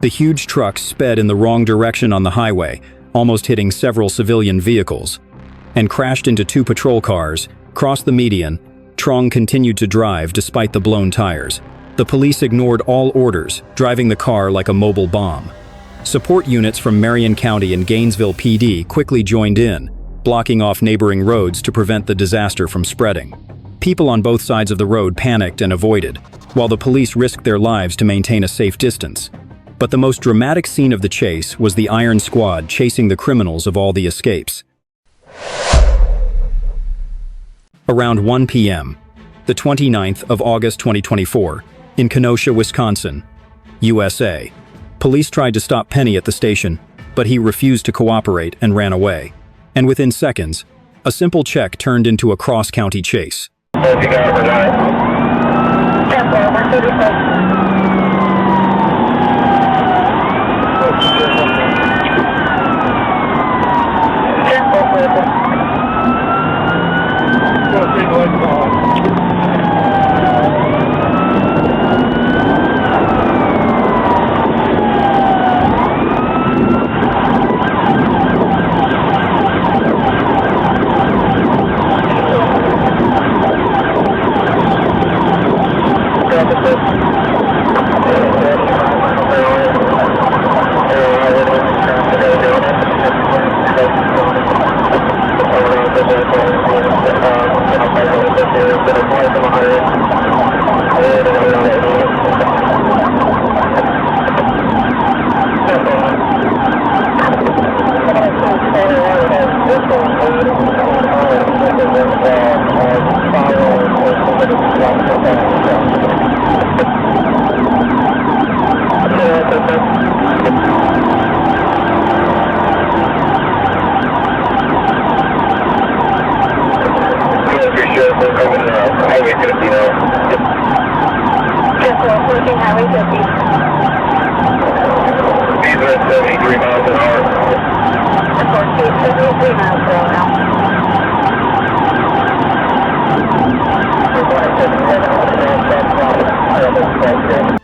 The huge truck sped in the wrong direction on the highway, almost hitting several civilian vehicles, and crashed into two patrol cars, crossed the median. Trong continued to drive despite the blown tires. The police ignored all orders, driving the car like a mobile bomb. Support units from Marion County and Gainesville PD quickly joined in, blocking off neighboring roads to prevent the disaster from spreading. People on both sides of the road panicked and avoided, while the police risked their lives to maintain a safe distance. But the most dramatic scene of the chase was the Iron Squad chasing the criminals of all the escapes. Around 1 p.m., the 29th of August 2024, in Kenosha, Wisconsin, USA, police tried to stop Penny at the station, but he refused to cooperate and ran away. And within seconds, a simple check turned into a cross-county chase.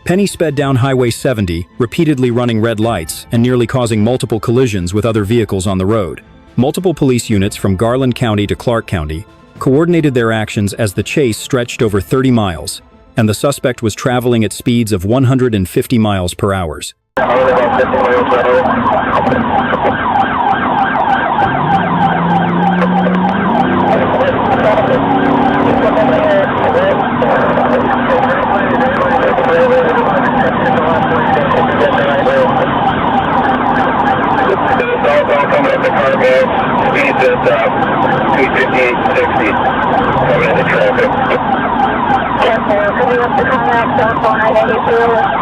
Penny sped down Highway 70, repeatedly running red lights and nearly causing multiple collisions with other vehicles on the road. Multiple police units from Garland County to Clark County coordinated their actions as the chase stretched over 30 miles, and the suspect was traveling at speeds of 150 miles per hour. Coming up the car, man. Speeds at 258.60. Coming into traffic. Coming up the Conrack, cell phone at 74 miles down.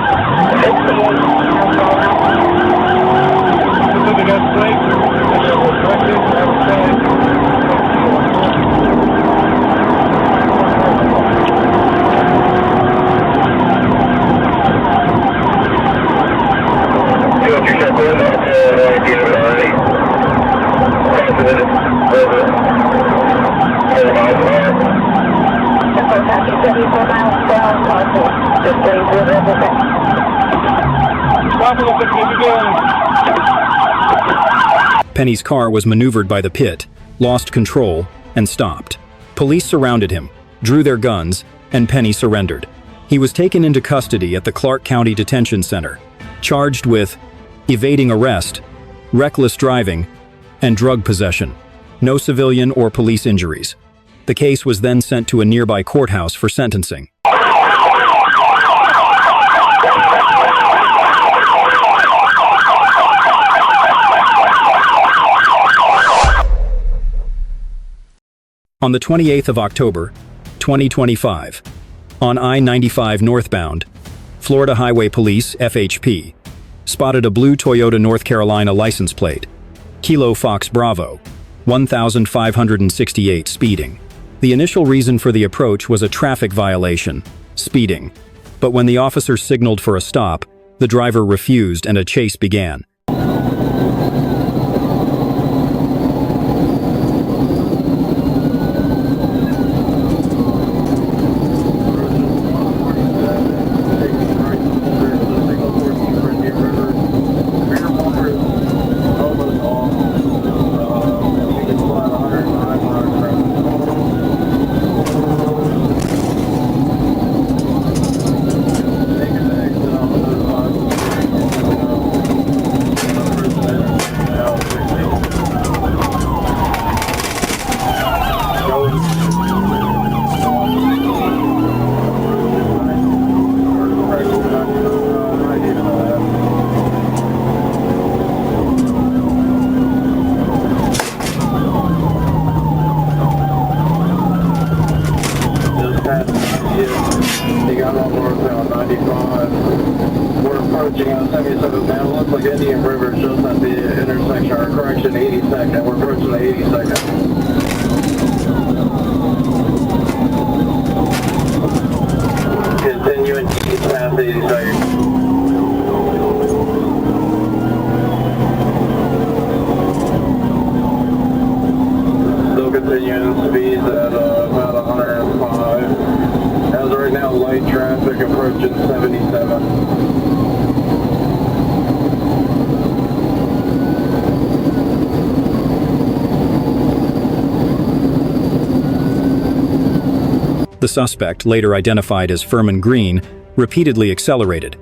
Penny's car was maneuvered by the pit, lost control, and stopped. Police surrounded him, drew their guns, and Penny surrendered. He was taken into custody at the Clark County Detention Center, charged with evading arrest, reckless driving, and drug possession. No civilian or police injuries. The case was then sent to a nearby courthouse for sentencing. On the 28th of October, 2025, on I-95 northbound, Florida Highway Police, FHP, spotted a blue Toyota North Carolina license plate, Kilo Fox Bravo, 1568 speeding. The initial reason for the approach was a traffic violation, speeding. But when the officer signaled for a stop, the driver refused and a chase began. man. Looks like Indian River just at the intersection, or correction, 82nd. We're approaching the 82nd. Continuing east past 82nd. Still continuing speeds at about 105. As of right now, light traffic approaching 77. The suspect, later identified as Furman Green, repeatedly accelerated,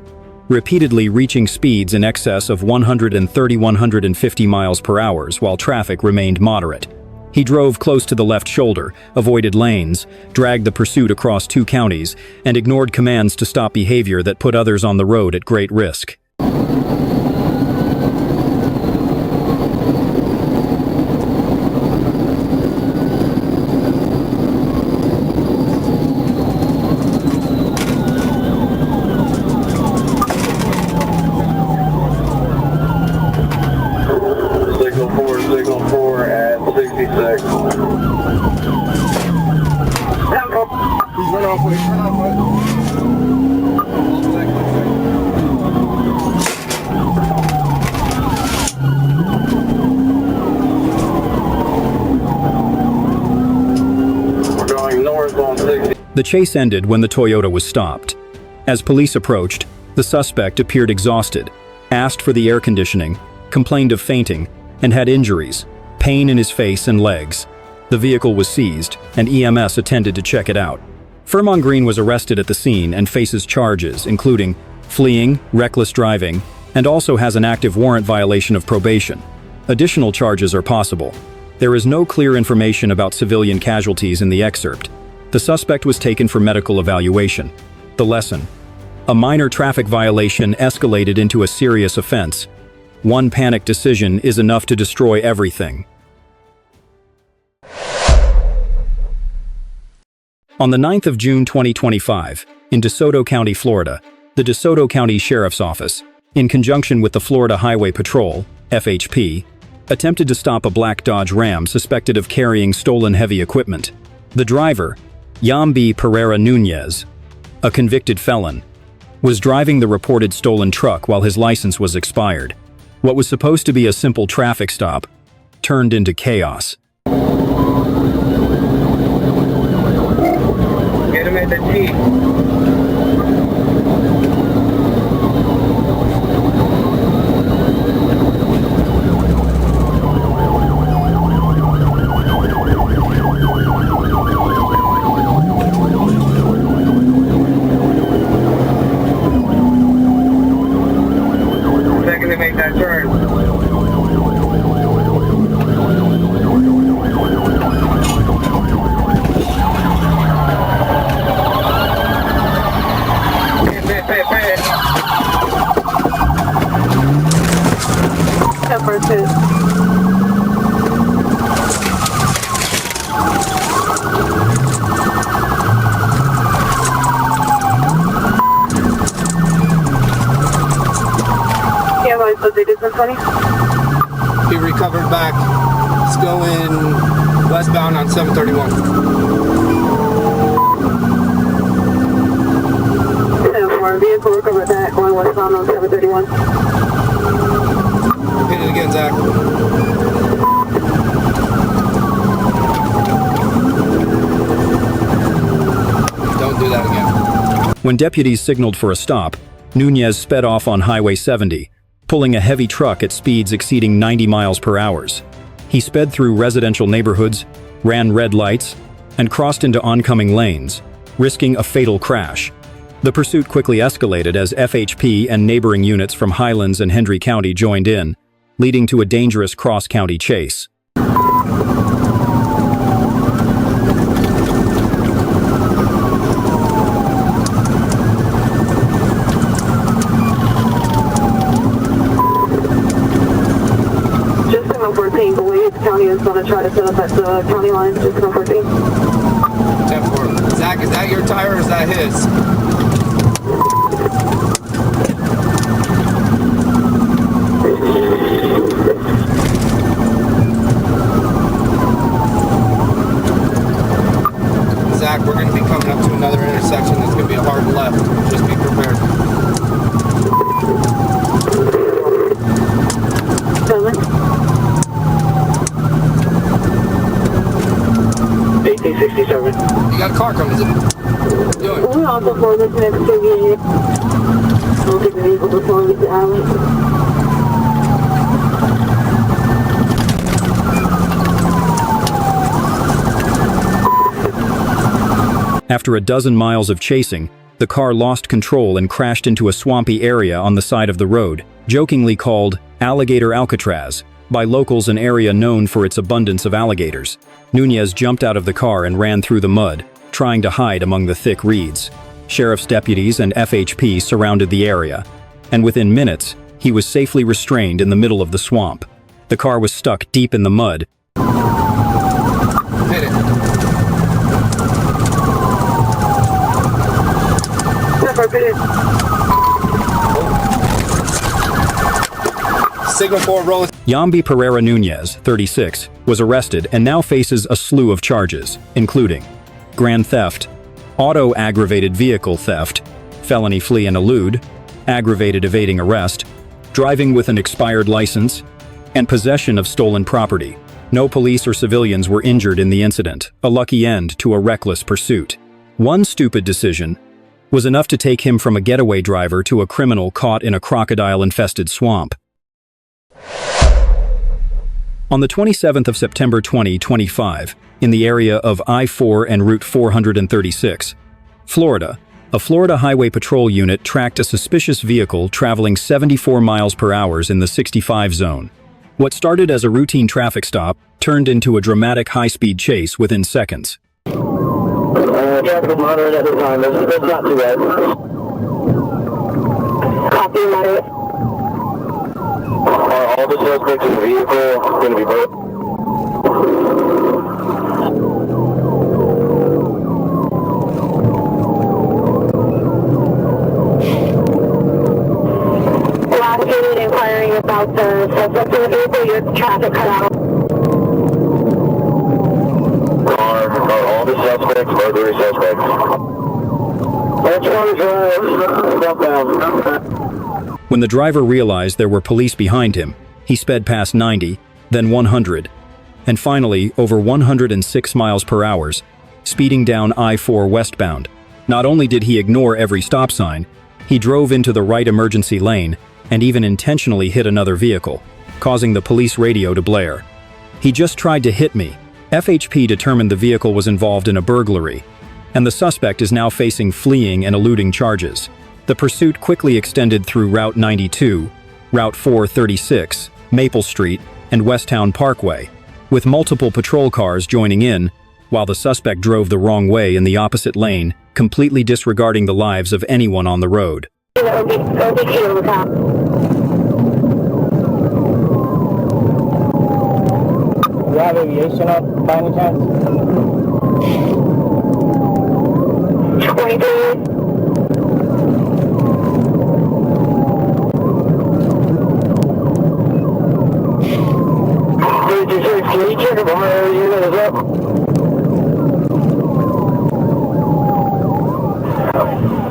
repeatedly reaching speeds in excess of 130–150 miles per hour while traffic remained moderate. He drove close to the left shoulder, avoided lanes, dragged the pursuit across 2 counties, and ignored commands to stop behavior that put others on the road at great risk. Signal 4 at 66. Run off We're going north on 60. The chase ended when the Toyota was stopped. As police approached, the suspect appeared exhausted, asked for the air conditioning, complained of fainting, and had injuries, pain in his face and legs. The vehicle was seized, and EMS attended to check it out. Furman Green was arrested at the scene and faces charges, including fleeing, reckless driving, and also has an active warrant violation of probation. Additional charges are possible. There is no clear information about civilian casualties in the excerpt. The suspect was taken for medical evaluation. The lesson: a minor traffic violation escalated into a serious offense. One panic decision is enough to destroy everything. On the 9th of June 2025, in DeSoto County, Florida, the DeSoto County Sheriff's Office, in conjunction with the Florida Highway Patrol, FHP, attempted to stop a black Dodge Ram suspected of carrying stolen heavy equipment. The driver, Yambi Pereira Nunez, a convicted felon, was driving the reported stolen truck while his license was expired. What was supposed to be a simple traffic stop turned into chaos. Get him at the T. Second to make that turn. Number 2. Yeah, well, so they did some funny. He recovered back. It's going westbound on 731. 7-4 vehicle recovered that going westbound on 731. Hit it again, Zach. Don't do that again. When deputies signaled for a stop, Nunez sped off on Highway 70, pulling a heavy truck at speeds exceeding 90 miles per hour. He sped through residential neighborhoods, ran red lights, and crossed into oncoming lanes, risking a fatal crash. The pursuit quickly escalated as FHP and neighboring units from Highlands and Hendry County joined in, leading to a dangerous cross-county chase. Just 714, believe county is going to try to set up at the county line. Just 714. 10-4. Zach, is that your tire or is that his? 67. You got a car coming, is it? What you doing? We're also for this next vehicle. We'll get the vehicle before we leave the alley. After a dozen miles of chasing, the car lost control and crashed into a swampy area on the side of the road, jokingly called Alligator Alcatraz, by locals, an area known for its abundance of alligators. Nunez jumped out of the car and ran through the mud, trying to hide among the thick reeds. Sheriff's deputies and FHP surrounded the area, and within minutes, he was safely restrained in the middle of the swamp. The car was stuck deep in the mud. Hit it. Signal 4, roll. Yambi Pereira Nunez, 36, was arrested and now faces a slew of charges, including grand theft, auto aggravated vehicle theft, felony flee and elude, aggravated evading arrest, driving with an expired license, and possession of stolen property. No police or civilians were injured in the incident, a lucky end to a reckless pursuit. One stupid decision was enough to take him from a getaway driver to a criminal caught in a crocodile-infested swamp. On the 27th of September 2025, in the area of I-4 and Route 436, Florida, a Florida Highway Patrol unit tracked a suspicious vehicle traveling 74 miles per hour in the 65 zone. What started as a routine traffic stop turned into a dramatic high-speed chase within seconds. Traffic moderate at the time. That's not too bad. Copy, moderate. Are all the suspects in the vehicle going to be both? Last unit inquiring about the suspect in the vehicle, your traffic cut out. Are all the suspects burglary suspects? Which one's southbound? When the driver realized there were police behind him, he sped past 90, then 100, and finally over 106 miles per hour, speeding down I-4 westbound. Not only did he ignore every stop sign, he drove into the right emergency lane and even intentionally hit another vehicle, causing the police radio to blare. "He just tried to hit me." FHP determined the vehicle was involved in a burglary, and the suspect is now facing fleeing and eluding charges. The pursuit quickly extended through Route 92, Route 436, Maple Street, and Westtown Parkway, with multiple patrol cars joining in, while the suspect drove the wrong way in the opposite lane, completely disregarding the lives of anyone on the road. You have aviation up by any chance? 23. Can you check if our unit is up?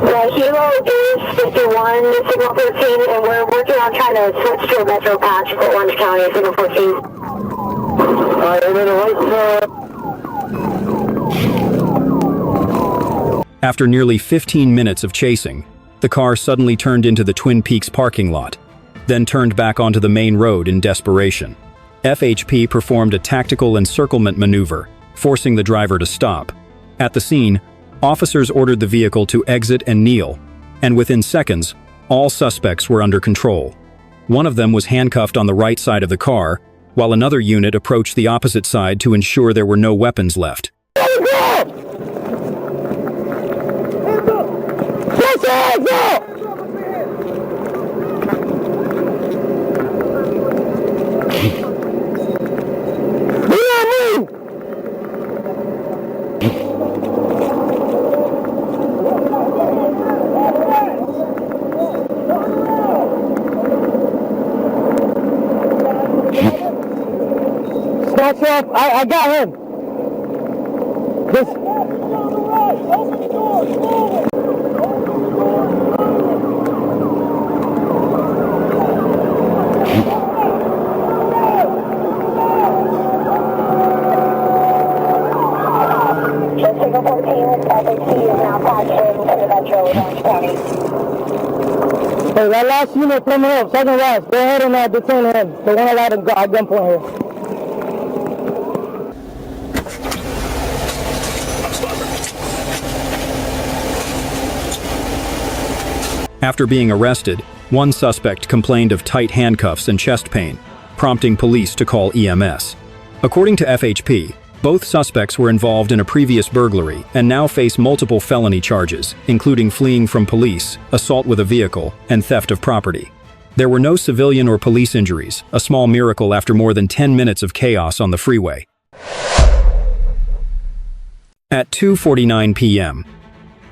The Hilo is 51, signal 13, and we're working on trying to switch to a metro patch for Orange County, signal 14. After nearly 15 minutes of chasing, the car suddenly turned into the Twin Peaks parking lot, then turned back onto the main road in desperation. FHP performed a tactical encirclement maneuver, forcing the driver to stop. At the scene, officers ordered the vehicle to exit and kneel, and within seconds, all suspects were under control. One of them was handcuffed on the right side of the car, while another unit approached the opposite side to ensure there were no weapons left. I got him. This. Open the door. Forward. Okay, that last unit coming up, second last. Go ahead and detain him. The one allowed at gunpoint here. After being arrested, one suspect complained of tight handcuffs and chest pain, prompting police to call EMS. According to FHP, both suspects were involved in a previous burglary and now face multiple felony charges, including fleeing from police, assault with a vehicle, and theft of property. There were no civilian or police injuries, a small miracle after more than 10 minutes of chaos on the freeway. At 2:49 p.m.,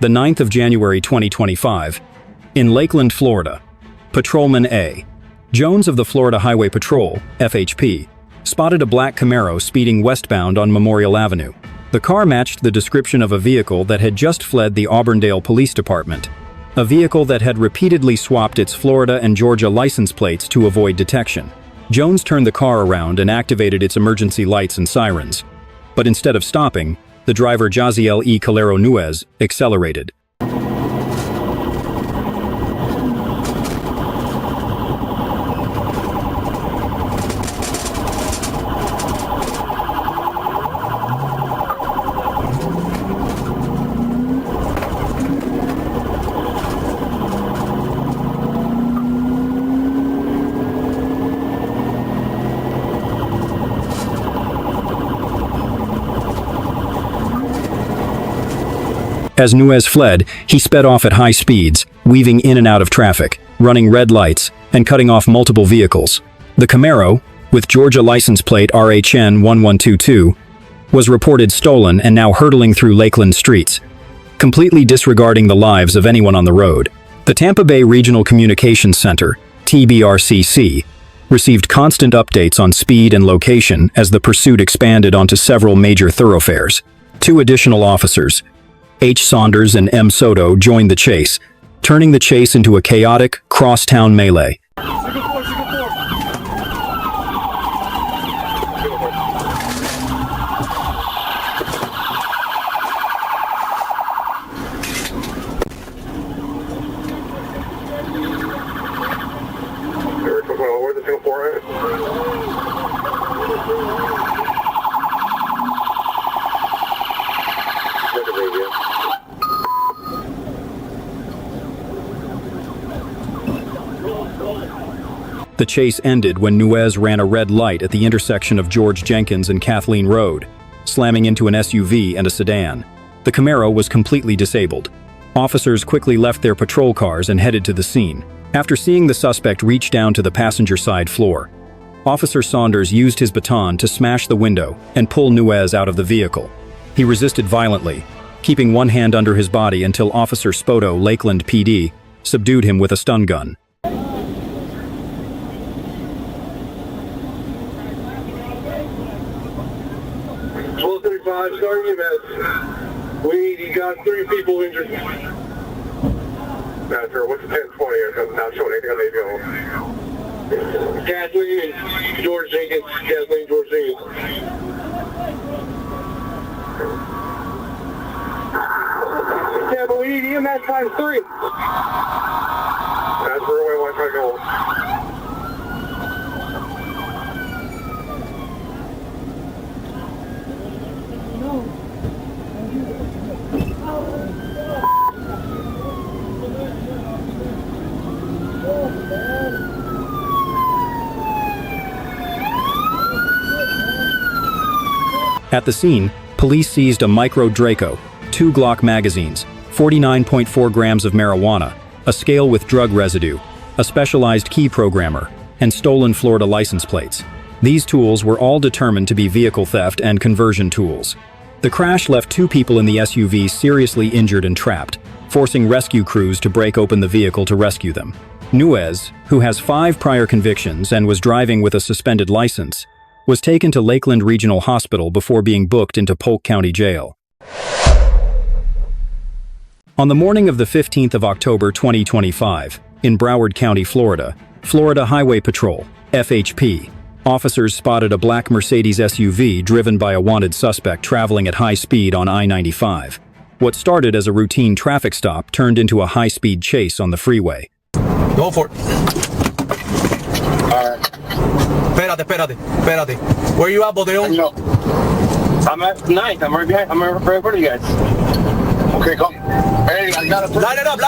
the 9th of January 2025, in Lakeland, Florida, Patrolman A. Jones of the Florida Highway Patrol, FHP, spotted a black Camaro speeding westbound on Memorial Avenue. The car matched the description of a vehicle that had just fled the Auburndale Police Department, a vehicle that had repeatedly swapped its Florida and Georgia license plates to avoid detection. Jones turned the car around and activated its emergency lights and sirens. But instead of stopping, the driver Jaziel E. Calero Nuez accelerated. As Nuez fled, he sped off at high speeds, weaving in and out of traffic, running red lights, and cutting off multiple vehicles. The Camaro, with Georgia license plate RHN 1122, was reported stolen and now hurtling through Lakeland streets, completely disregarding the lives of anyone on the road. The Tampa Bay Regional Communications Center, TBRCC, received constant updates on speed and location as the pursuit expanded onto several major thoroughfares. Two additional officers, H. Saunders and M. Soto, joined the chase, turning the chase into a chaotic, cross-town melee. The chase ended when Nuez ran a red light at the intersection of George Jenkins and Kathleen Road, slamming into an SUV and a sedan. The Camaro was completely disabled. Officers quickly left their patrol cars and headed to the scene. After seeing the suspect reach down to the passenger side floor, Officer Saunders used his baton to smash the window and pull Nuez out of the vehicle. He resisted violently, keeping one hand under his body until Officer Spoto, Lakeland PD, subdued him with a stun gun. 12:35, starting events. You got 3 people injured. Not sure. What's the 1020? I'm not showing anything on the vehicle. Kathleen and George Jenkins. Kathleen, George Jenkins. Yeah, we need EMS times 3. That's where we want to try to go. At the scene, police seized a micro Draco, 2 Glock magazines, 49.4 grams of marijuana, a scale with drug residue, a specialized key programmer, and stolen Florida license plates. These tools were all determined to be vehicle theft and conversion tools. The crash left 2 people in the SUV seriously injured and trapped, forcing rescue crews to break open the vehicle to rescue them. Nuez, who has 5 prior convictions and was driving with a suspended license, was taken to Lakeland Regional Hospital before being booked into Polk County Jail. On the morning of the 15th of October 2025, in Broward County, Florida, Florida Highway Patrol, FHP, officers spotted a black Mercedes SUV driven by a wanted suspect traveling at high speed on I-95. What started as a routine traffic stop turned into a high-speed chase on the freeway. Go for it. Alright. Espérate. Where you at, Bodeon? No. I'm at 9th. I'm right behind. I'm right in front of you guys. Okay, go. Hey, I got a... Line it up.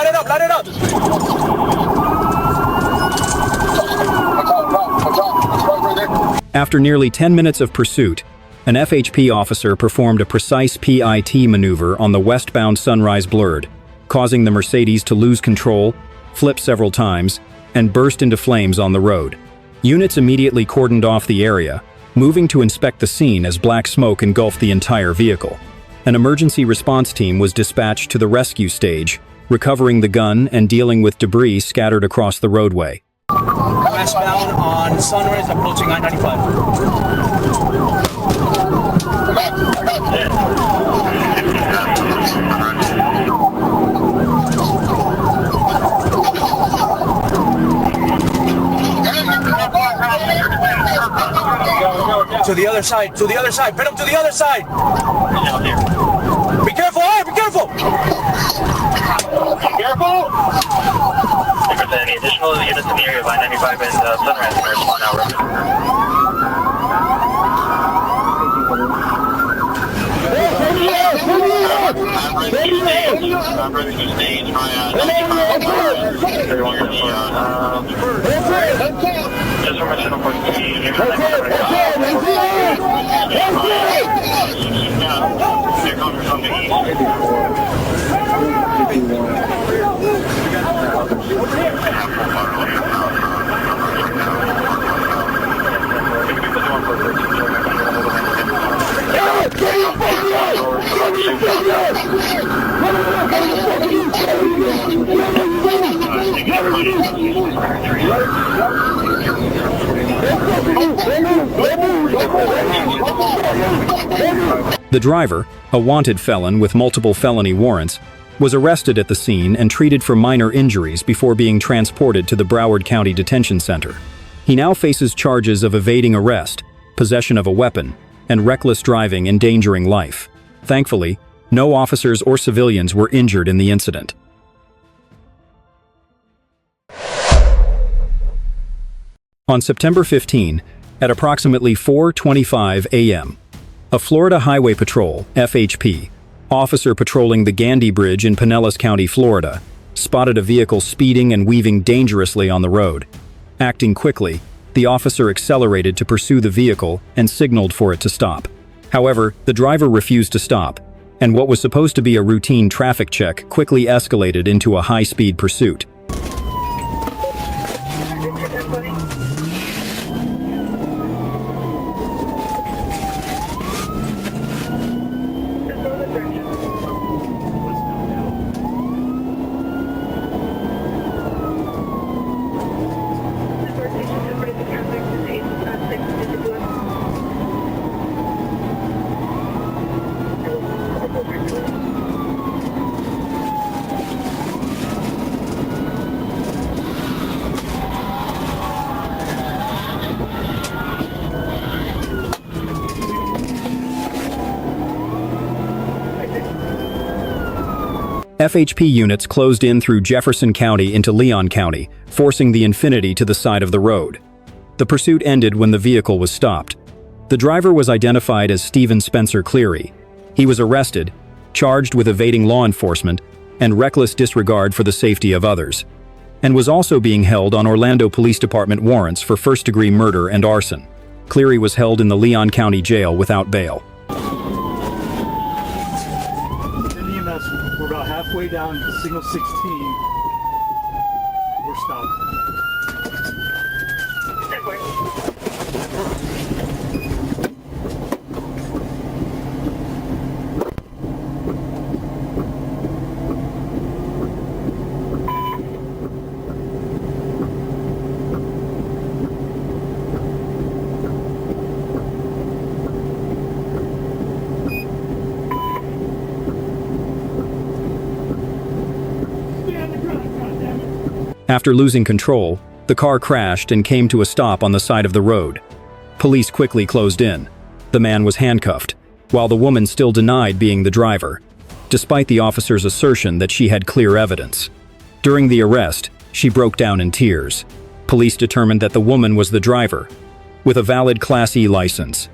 After nearly 10 minutes of pursuit, an FHP officer performed a precise PIT maneuver on the westbound Sunrise Blurred, causing the Mercedes to lose control, flip several times, and burst into flames on the road. Units immediately cordoned off the area, moving to inspect the scene as black smoke engulfed the entire vehicle. An emergency response team was dispatched to the rescue stage, recovering the gun and dealing with debris scattered across the roadway. Westbound on Sunrise, approaching I-95. To the other side. Pin him to the other side. Be careful, be careful. Careful! If there's any additional units in the area of I-95 and Sunrise, can respond now. I'm ready to stage my 95. Everyone gonna be just from additional points. Here comes from the east. The driver, a wanted felon with multiple felony warrants, was arrested at the scene and treated for minor injuries before being transported to the Broward County Detention Center. He now faces charges of evading arrest, possession of a weapon, and reckless driving endangering life. Thankfully, no officers or civilians were injured in the incident. On September 15, at approximately 4:25 a.m., a Florida Highway Patrol, FHP, officer patrolling the Gandy Bridge in Pinellas County, Florida, spotted a vehicle speeding and weaving dangerously on the road. Acting quickly, the officer accelerated to pursue the vehicle and signaled for it to stop. However, the driver refused to stop, and what was supposed to be a routine traffic check quickly escalated into a high-speed pursuit. FHP units closed in through Jefferson County into Leon County, forcing the Infiniti to the side of the road. The pursuit ended when the vehicle was stopped. The driver was identified as Stephen Spencer Cleary. He was arrested, charged with evading law enforcement and reckless disregard for the safety of others, and was also being held on Orlando Police Department warrants for first-degree murder and arson. Cleary was held in the Leon County Jail without bail. We're about halfway down to signal 16. We're stopped. After losing control, the car crashed and came to a stop on the side of the road. Police quickly closed in. The man was handcuffed, while the woman still denied being the driver, despite the officer's assertion that she had clear evidence. During the arrest, She broke down in tears. Police determined that the woman was the driver, with a valid Class E license.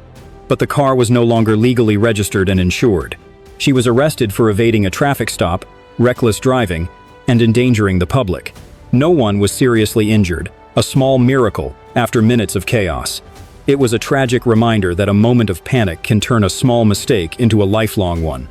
But the car was no longer legally registered and insured. She was arrested for evading a traffic stop, reckless driving, and endangering the public. No one was seriously injured, a small miracle after minutes of chaos. It was a tragic reminder that a moment of panic can turn a small mistake into a lifelong one.